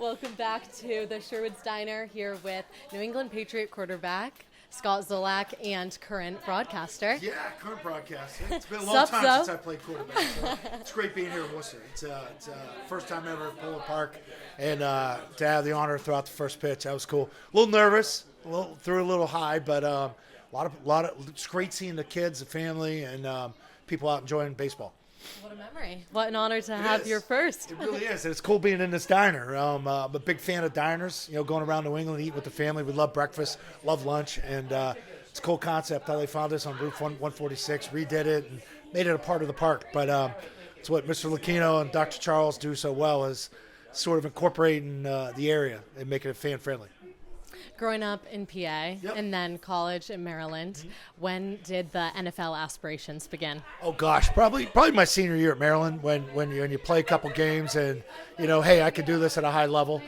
Welcome back to the Sherwood's Diner here with New England Patriot quarterback Scott Zolak and current broadcaster. Yeah, current broadcaster. It's been a long time since I played quarterback. So it's great being here in Worcester. It's first time ever at Polo Park, and to have the honor throughout the first pitch, that was cool. A little nervous, threw a little high, but a lot of. It's great seeing the kids, the family, and people out enjoying baseball. What a memory. What an honor to have your first. It really is. And it's cool being in this diner. I'm a big fan of diners, going around New England, eating with the family. We love breakfast, love lunch, and it's a cool concept how they found us on Route 146, redid it, and made it a part of the park. But it's what Mr. Lucchino and Dr. Charles do so well is sort of incorporating the area and making it fan-friendly. Growing up in PA and then college in Maryland, when did the NFL aspirations begin? Oh gosh, probably my senior year at Maryland when you play a couple games and hey, I could do this at a high level,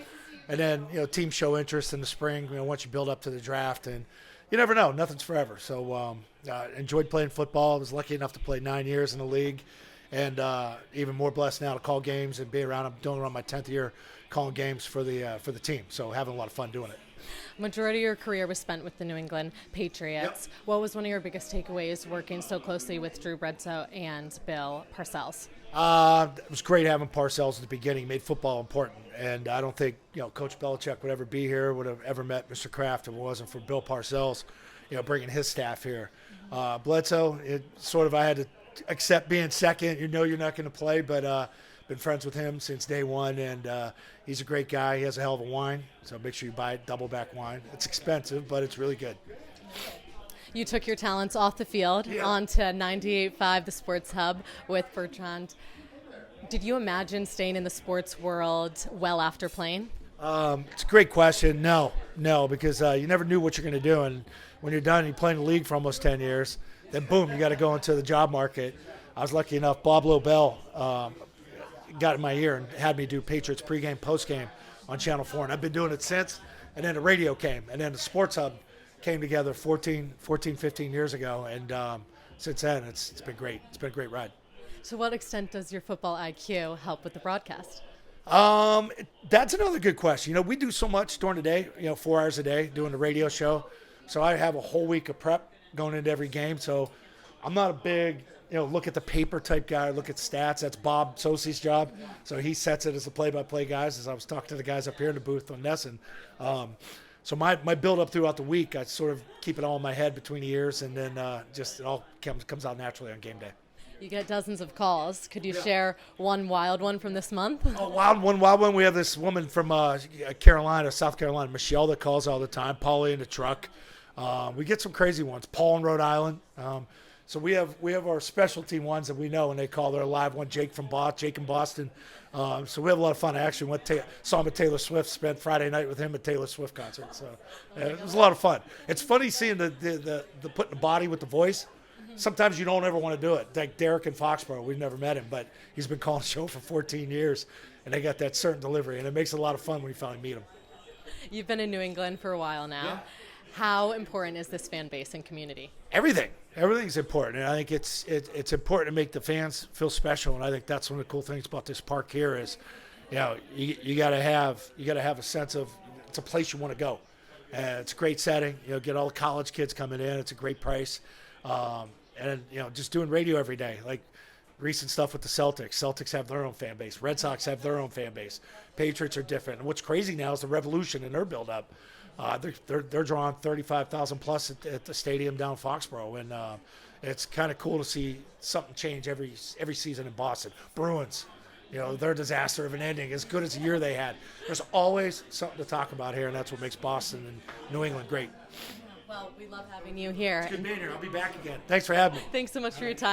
and then teams show interest in the spring. Once you build up to the draft, and you never know, nothing's forever. So enjoyed playing football. I was lucky enough to play 9 years in the league, and even more blessed now to call games and be around. I'm doing around my 10th year calling games for the team. So having a lot of fun doing it. Majority of your career was spent with the New England Patriots. Yep. What was one of your biggest takeaways working so closely with Drew Bledsoe and Bill Parcells? It was great having Parcells at the beginning. Made football important, and I don't think Coach Belichick would ever be here, would have ever met Mr. Kraft if it wasn't for Bill Parcells, bringing his staff here. Bledsoe, I had to accept being second. You're not going to play, but been friends with him since day one, and he's a great guy. He has a hell of a wine, so make sure you buy double back wine. It's expensive, but it's really good. You took your talents off the field onto 98.5, the Sports Hub with Bertrand. Did you imagine staying in the sports world well after playing? It's a great question. No, because you never knew what you're going to do, and when you're done, you play in the league for almost 10 years, then boom, you got to go into the job market. I was lucky enough, Bob Lobel got in my ear and had me do Patriots pregame, postgame on Channel 4, and I've been doing it since. And then the radio came, and then the Sports Hub came together 15 years ago, and since then it's been great. It's been a great ride. To what extent does your football IQ help with the broadcast? That's another good question. We do so much during the day, 4 hours a day doing the radio show, so I have a whole week of prep going into every game. So I'm not a big look at the paper type guy, look at stats. That's Bob Sosi's job. So he sets it as the play-by-play guys, as I was talking to the guys up here in the booth on Nesson. So my build-up throughout the week, I sort of keep it all in my head between the ears, and then just it all comes out naturally on game day. You get dozens of calls. Could you share one wild one from this month? Oh, wild one. We have this woman from South Carolina, Michelle, that calls all the time. Paulie in the truck. We get some crazy ones. Paul in Rhode Island. So we have our specialty ones that we know, and they call their live one. Jake in Boston. So we have a lot of fun. I actually saw him at Taylor Swift. Spent Friday night with him at Taylor Swift concert. So it was a lot of fun. It's funny seeing the putting the body with the voice. Sometimes you don't ever want to do it. Like Derek in Foxborough, we've never met him, but he's been calling the show for 14 years, and they got that certain delivery, and it makes it a lot of fun when you finally meet him. You've been in New England for a while now. Yeah. How important is this fan base and community? Everything's important, and I think it's important to make the fans feel special. And I think that's one of the cool things about this park here is, you got to have a sense of it's a place you want to go. It's a great setting. Get all the college kids coming in. It's a great price, and just doing radio every day. Like recent stuff with the Celtics. Celtics have their own fan base. Red Sox have their own fan base. Patriots are different. And what's crazy now is the Revolution in their build-up. They're drawing 35,000 plus at the stadium down Foxborough, and it's kind of cool to see something change every season in Boston. Bruins, their disaster of an ending, as good as the year they had. There's always something to talk about here, and that's what makes Boston and New England great. Well, we love having you here. It's good being here. I'll be back again. Thanks for having me. Thanks so much for your time.